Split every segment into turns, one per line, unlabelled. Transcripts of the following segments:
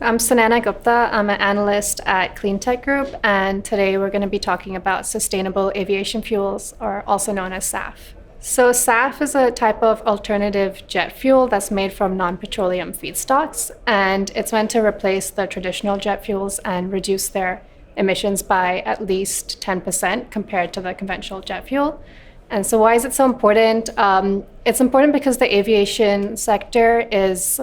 I'm Sunena Gupta. I'm an analyst at Cleantech Group, and today we're going to be talking about Sustainable Aviation Fuels, or also known as SAF. So SAF is a type of alternative jet fuel that's made from non-petroleum feedstocks, and it's meant to replace the traditional jet fuels and reduce their emissions by at least 10% compared to the conventional jet fuel. And so why is it so important? It's important because the aviation sector is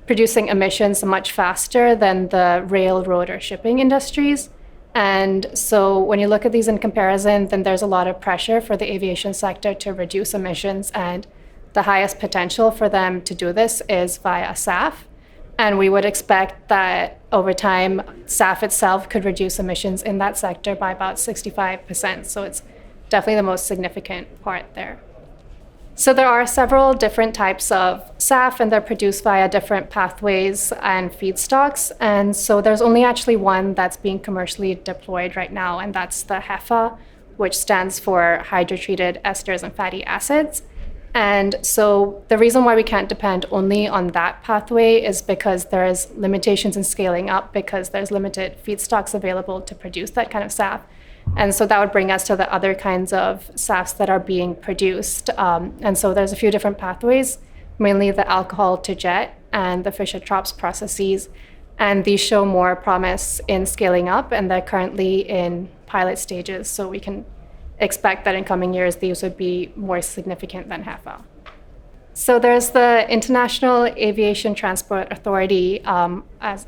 producing emissions much faster than the railroad or shipping industries. And so when you look at these in comparison, then there's a lot of pressure for the aviation sector to reduce emissions, and the highest potential for them to do this is via SAF. And we would expect that over time, SAF itself could reduce emissions in that sector by about 65%. So it's definitely the most significant part there. So there are several different types of SAF, and they're produced via different pathways and feedstocks. And so there's only actually one that's being commercially deployed right now, and that's the HEFA, which stands for hydrotreated esters and fatty acids. And so the reason why we can't depend only on that pathway is because there's limitations in scaling up, because there's limited feedstocks available to produce that kind of SAF. And so that would bring us to the other kinds of SAFs that are being produced. And so there's a few different pathways, mainly the alcohol to jet and the Fischer-Tropsch processes. And these show more promise in scaling up, and they're currently in pilot stages. So we can expect that in coming years, these would be more significant than HEFA. So there's the International Aviation Transport Authority, and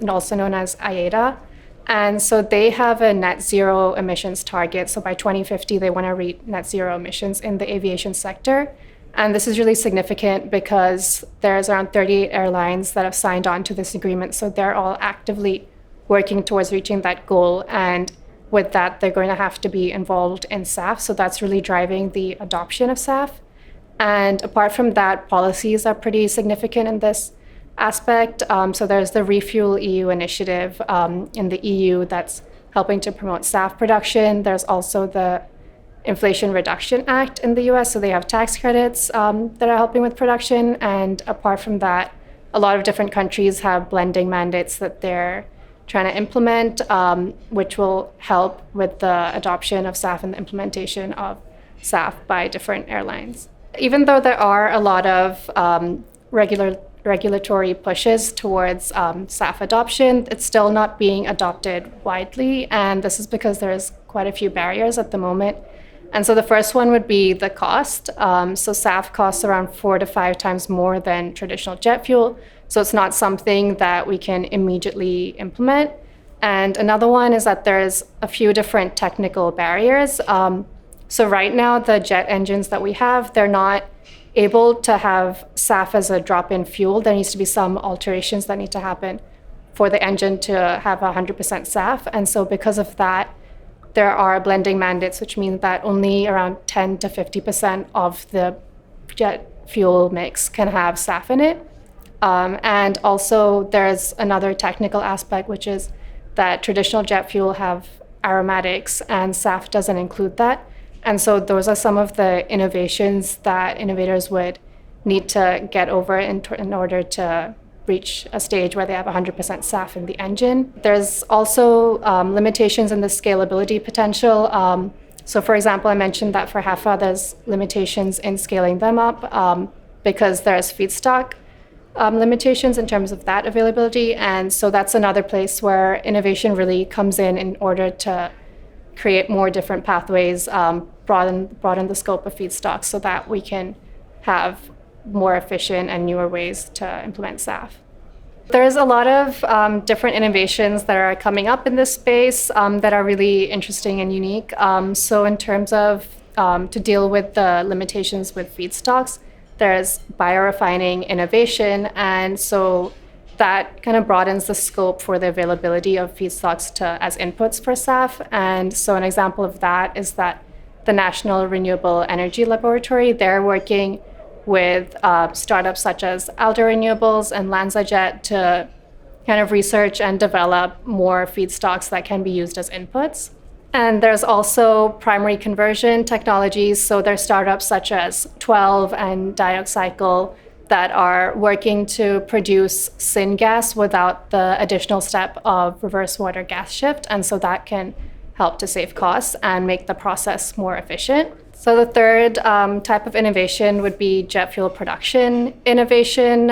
also known as IATA. And so they have a net zero emissions target. So by 2050, they want to reach net zero emissions in the aviation sector. And this is really significant because there's around 38 airlines that have signed on to this agreement. So they're all actively working towards reaching that goal. And with that, they're going to have to be involved in SAF. So that's really driving the adoption of SAF. And apart from that, policies are pretty significant in this aspect. So there's the Refuel EU initiative in the EU that's helping to promote SAF production. There's also the Inflation Reduction Act in the US. So they have tax credits that are helping with production. And apart from that, a lot of different countries have blending mandates that they're trying to implement, which will help with the adoption of SAF and the implementation of SAF by different airlines. Even though there are a lot of regulatory pushes towards SAF adoption, it's still not being adopted widely, and this is because there's quite a few barriers at the moment. And so the first one would be the cost. So SAF costs around 4 to 5 times more than traditional jet fuel, so it's not something that we can immediately implement. And another one is that there's a few different technical barriers. So right now, the jet engines that we have, they're not able to have SAF as a drop-in fuel. There needs to be some alterations that need to happen for the engine to have 100% SAF. And so because of that, there are blending mandates, which means that only around 10 to 50% of the jet fuel mix can have SAF in it. And also there's another technical aspect, which is that traditional jet fuel have aromatics, and SAF doesn't include that. And so those are some of the innovations that innovators would need to get over in order to reach a stage where they have 100% SAF in the engine. There's also limitations in the scalability potential. So for example, I mentioned that for HEFA, there's limitations in scaling them up because there's feedstock limitations in terms of that availability. And so that's another place where innovation really comes in order to create more different pathways, broaden the scope of feedstocks so that we can have more efficient and newer ways to implement SAF. There's a lot of different innovations that are coming up in this space that are really interesting and unique. So in terms of to deal with the limitations with feedstocks, there's biorefining innovation, and so that kind of broadens the scope for the availability of feedstocks as inputs for SAF. And so an example of that is that the National Renewable Energy Laboratory, they're working with startups such as Alder Renewables and LanzaJet to kind of research and develop more feedstocks that can be used as inputs. And there's also primary conversion technologies. So there's startups such as 12 and Dioxycle that are working to produce syngas without the additional step of reverse water gas shift. And so that can help to save costs and make the process more efficient. So the third type of innovation would be jet fuel production innovation.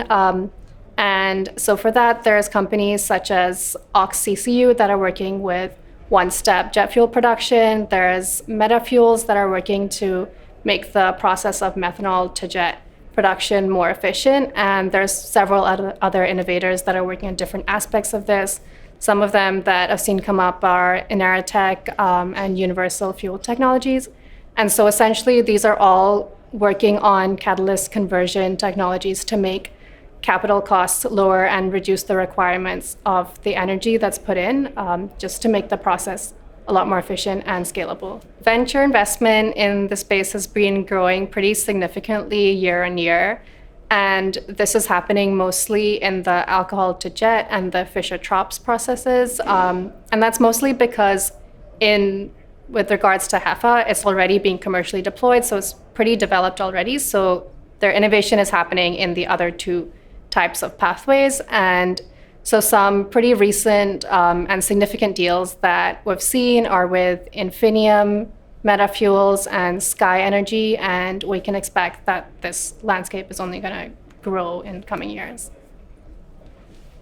And so for that, there's companies such as OxCCU that are working with one-step jet fuel production. There's MetaFuels that are working to make the process of methanol to jet production more efficient. And there's several other innovators that are working on different aspects of this. Some of them that I've seen come up are Ineratech and Universal Fuel Technologies. And so essentially, these are all working on catalyst conversion technologies to make capital costs lower and reduce the requirements of the energy that's put in, just to make the process a lot more efficient and scalable. Venture investment in the space has been growing pretty significantly year on year. And this is happening mostly in the alcohol to jet and the Fischer-Tropsch processes. And that's mostly because with regards to HEFA, it's already being commercially deployed, so it's pretty developed already. So their innovation is happening in the other two types of pathways. And so some pretty recent and significant deals that we've seen are with Infinium, MetaFuels, and Sky Energy, and we can expect that this landscape is only going to grow in coming years.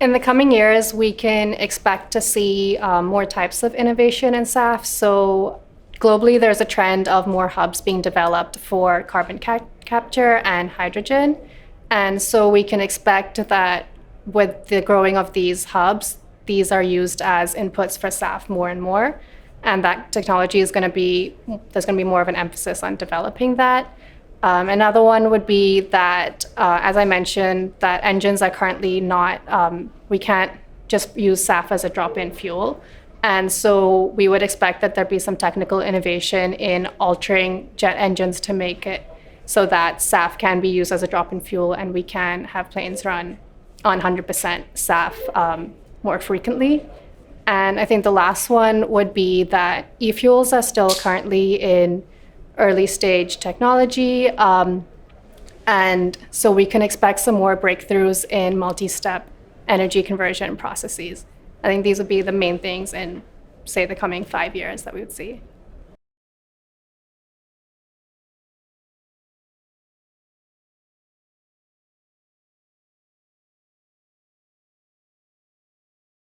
In the coming years, we can expect to see more types of innovation in SAF. So globally, there's a trend of more hubs being developed for carbon capture and hydrogen. And so we can expect that with the growing of these hubs, these are used as inputs for SAF more and more. And that technology is there's going to be more of an emphasis on developing that. Another one would be that, as I mentioned, that engines are currently not, we can't just use SAF as a drop-in fuel. And so we would expect that there'd be some technical innovation in altering jet engines to make it so that SAF can be used as a drop-in fuel and we can have planes run on 100% SAF more frequently. And I think the last one would be that e-fuels are still currently in early stage technology. And so we can expect some more breakthroughs in multi-step energy conversion processes. I think these would be the main things in, say, the coming 5 years that we would see.